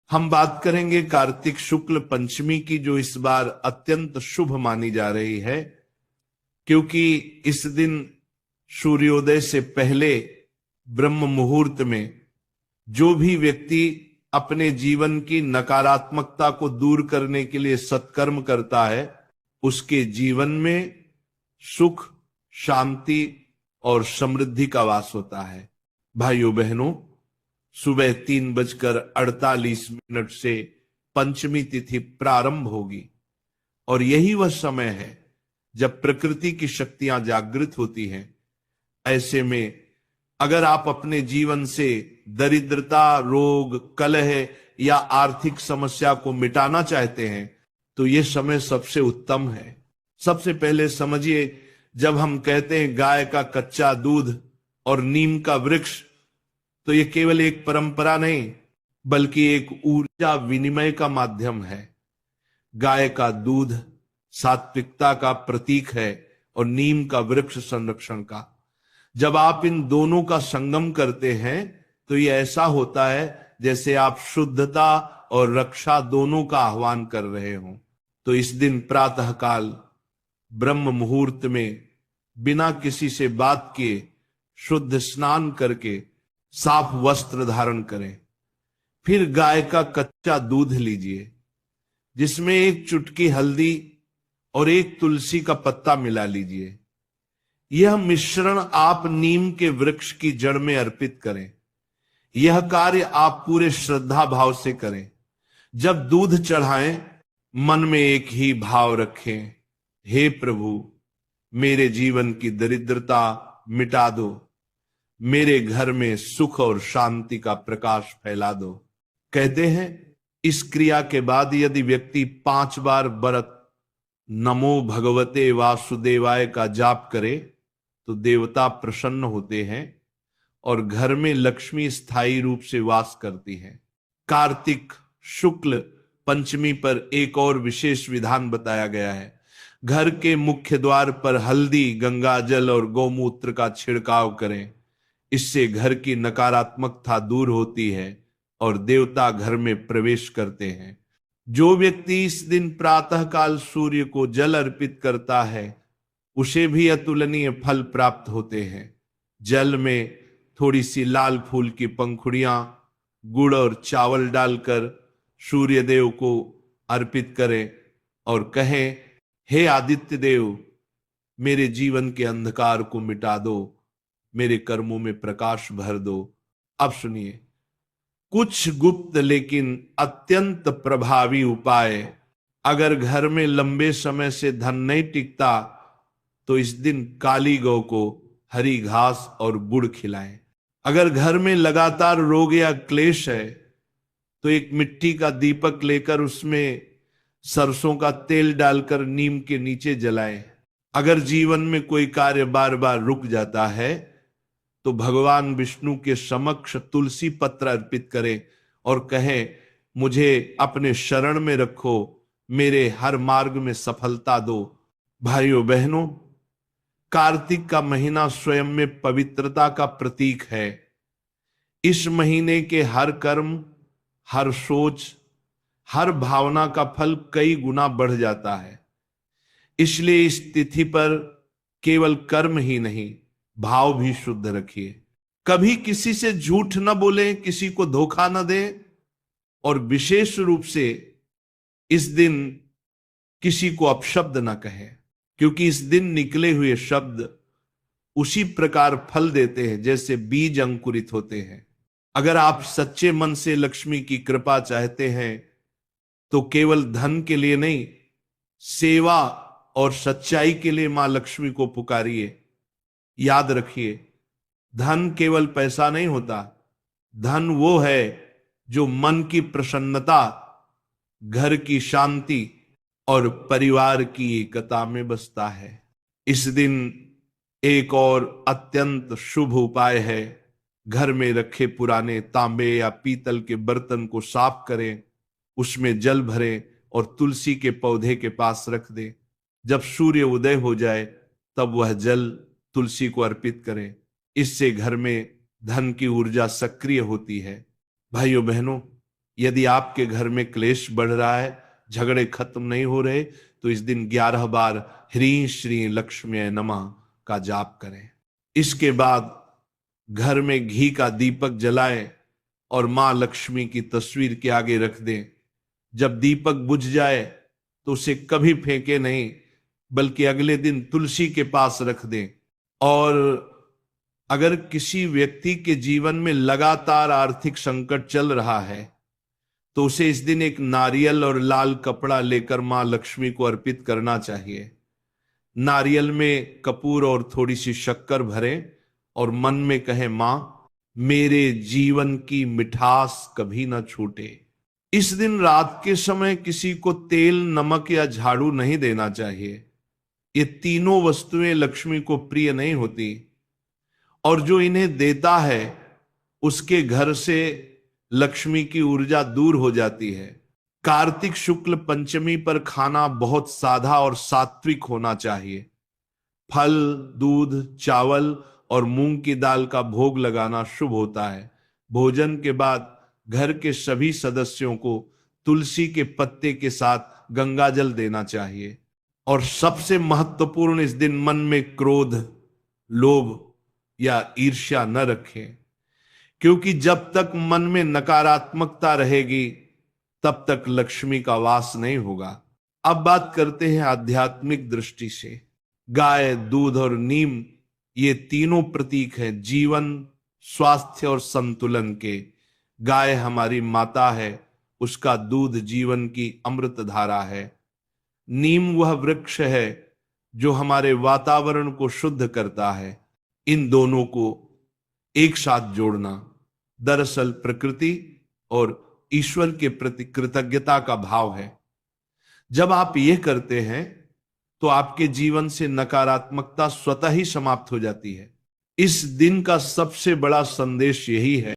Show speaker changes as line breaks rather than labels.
हम बात करेंगे कार्तिक शुक्ल पंचमी की, जो इस बार अत्यंत शुभ मानी जा रही है, क्योंकि इस दिन सूर्योदय से पहले ब्रह्म मुहूर्त में जो भी व्यक्ति अपने जीवन की नकारात्मकता को दूर करने के लिए सत्कर्म करता है, उसके जीवन में सुख, शांति और समृद्धि का वास होता है। भाइयों बहनों, सुबह 3:48 से पंचमी तिथि प्रारंभ होगी और यही वह समय है जब प्रकृति की शक्तियां जागृत होती हैं। ऐसे में अगर आप अपने जीवन से दरिद्रता, रोग, कलह या आर्थिक समस्या को मिटाना चाहते हैं तो यह समय सबसे उत्तम है। सबसे पहले समझिए, जब हम कहते हैं गाय का कच्चा दूध और नीम का वृक्ष, तो यह केवल एक परंपरा नहीं बल्कि एक ऊर्जा विनिमय का माध्यम है। गाय का दूध सात्विकता का प्रतीक है और नीम का वृक्ष संरक्षण का। जब आप इन दोनों का संगम करते हैं तो यह ऐसा होता है जैसे आप शुद्धता और रक्षा दोनों का आह्वान कर रहे हों। तो इस दिन प्रातःकाल ब्रह्म मुहूर्त में बिना किसी से बात किए शुद्ध स्नान करके साफ वस्त्र धारण करें। फिर गाय का कच्चा दूध लीजिए, जिसमें एक चुटकी हल्दी और एक तुलसी का पत्ता मिला लीजिए। यह मिश्रण आप नीम के वृक्ष की जड़ में अर्पित करें। यह कार्य आप पूरे श्रद्धा भाव से करें। जब दूध चढ़ाएं, मन में एक ही भाव रखें, हे प्रभु, मेरे जीवन की दरिद्रता मिटा दो, मेरे घर में सुख और शांति का प्रकाश फैला दो। कहते हैं इस क्रिया के बाद यदि व्यक्ति 5 बार व्रत नमो भगवते वासुदेवाय का जाप करे तो देवता प्रसन्न होते हैं और घर में लक्ष्मी स्थायी रूप से वास करती है। कार्तिक शुक्ल पंचमी पर एक और विशेष विधान बताया गया है। घर के मुख्य द्वार पर हल्दी, गंगा जल और गौमूत्र का छिड़काव करें। इससे घर की नकारात्मकता दूर होती है और देवता घर में प्रवेश करते हैं। जो व्यक्ति इस दिन प्रातःकाल सूर्य को जल अर्पित करता है उसे भी अतुलनीय फल प्राप्त होते हैं। जल में थोड़ी सी लाल फूल की पंखुड़ियां, गुड़ और चावल डालकर सूर्य देव को अर्पित करें और कहें, हे आदित्य देव, मेरे जीवन के अंधकार को मिटा दो, मेरे कर्मों में प्रकाश भर दो। अब सुनिए कुछ गुप्त लेकिन अत्यंत प्रभावी उपाय। अगर घर में लंबे समय से धन नहीं टिकता तो इस दिन काली गौ को हरी घास और गुड़ खिलाएं। अगर घर में लगातार रोग या क्लेश है तो एक मिट्टी का दीपक लेकर उसमें सरसों का तेल डालकर नीम के नीचे जलाएं। अगर जीवन में कोई कार्य बार बार रुक जाता है तो भगवान विष्णु के समक्ष तुलसी पत्र अर्पित करें और कहें, मुझे अपने शरण में रखो, मेरे हर मार्ग में सफलता दो। भाइयों बहनों, कार्तिक का महीना स्वयं में पवित्रता का प्रतीक है। इस महीने के हर कर्म, हर सोच, हर भावना का फल कई गुना बढ़ जाता है। इसलिए इस तिथि पर केवल कर्म ही नहीं, भाव भी शुद्ध रखिए। कभी किसी से झूठ न बोलें, किसी को धोखा न दें और विशेष रूप से इस दिन किसी को अपशब्द न कहें, क्योंकि इस दिन निकले हुए शब्द उसी प्रकार फल देते हैं जैसे बीज अंकुरित होते हैं। अगर आप सच्चे मन से लक्ष्मी की कृपा चाहते हैं तो केवल धन के लिए नहीं, सेवा और सच्चाई के लिए मां लक्ष्मी को पुकारिए। याद रखिए, धन केवल पैसा नहीं होता, धन वो है जो मन की प्रसन्नता, घर की शांति और परिवार की एकता में बसता है। इस दिन एक और अत्यंत शुभ उपाय है। घर में रखे पुराने तांबे या पीतल के बर्तन को साफ करें, उसमें जल भरें और तुलसी के पौधे के पास रख दें। जब सूर्य उदय हो जाए तब वह जल तुलसी को अर्पित करें। इससे घर में धन की ऊर्जा सक्रिय होती है। भाइयों बहनों, यदि आपके घर में क्लेश बढ़ रहा है, झगड़े खत्म नहीं हो रहे, तो इस दिन 11 बार ह्रीं श्री लक्ष्मी नमः का जाप करें। इसके बाद घर में घी का दीपक जलाएं और मां लक्ष्मी की तस्वीर के आगे रख दें। जब दीपक बुझ जाए तो उसे कभी फेंके नहीं, बल्कि अगले दिन तुलसी के पास रख दें। और अगर किसी व्यक्ति के जीवन में लगातार आर्थिक संकट चल रहा है तो उसे इस दिन एक नारियल और लाल कपड़ा लेकर मां लक्ष्मी को अर्पित करना चाहिए। नारियल में कपूर और थोड़ी सी शक्कर भरें और मन में कहें, मां मेरे जीवन की मिठास कभी ना छूटे। इस दिन रात के समय किसी को तेल, नमक या झाड़ू नहीं देना चाहिए। ये तीनों वस्तुएं लक्ष्मी को प्रिय नहीं होती, और जो इन्हें देता है उसके घर से लक्ष्मी की ऊर्जा दूर हो जाती है। कार्तिक शुक्ल पंचमी पर खाना बहुत सादा और सात्विक होना चाहिए। फल, दूध, चावल और मूंग की दाल का भोग लगाना शुभ होता है। भोजन के बाद घर के सभी सदस्यों को तुलसी के पत्ते के साथ गंगाजल देना चाहिए। और सबसे महत्वपूर्ण, इस दिन मन में क्रोध, लोभ या ईर्ष्या न रखें, क्योंकि जब तक मन में नकारात्मकता रहेगी तब तक लक्ष्मी का वास नहीं होगा। अब बात करते हैं आध्यात्मिक दृष्टि से। गाय, दूध और नीम ये तीनों प्रतीक हैं जीवन, स्वास्थ्य और संतुलन के। गाय हमारी माता है, उसका दूध जीवन की अमृत धारा है। नीम वह वृक्ष है जो हमारे वातावरण को शुद्ध करता है। इन दोनों को एक साथ जोड़ना दरअसल प्रकृति और ईश्वर के प्रति कृतज्ञता का भाव है। जब आप यह करते हैं तो आपके जीवन से नकारात्मकता स्वतः ही समाप्त हो जाती है। इस दिन का सबसे बड़ा संदेश यही है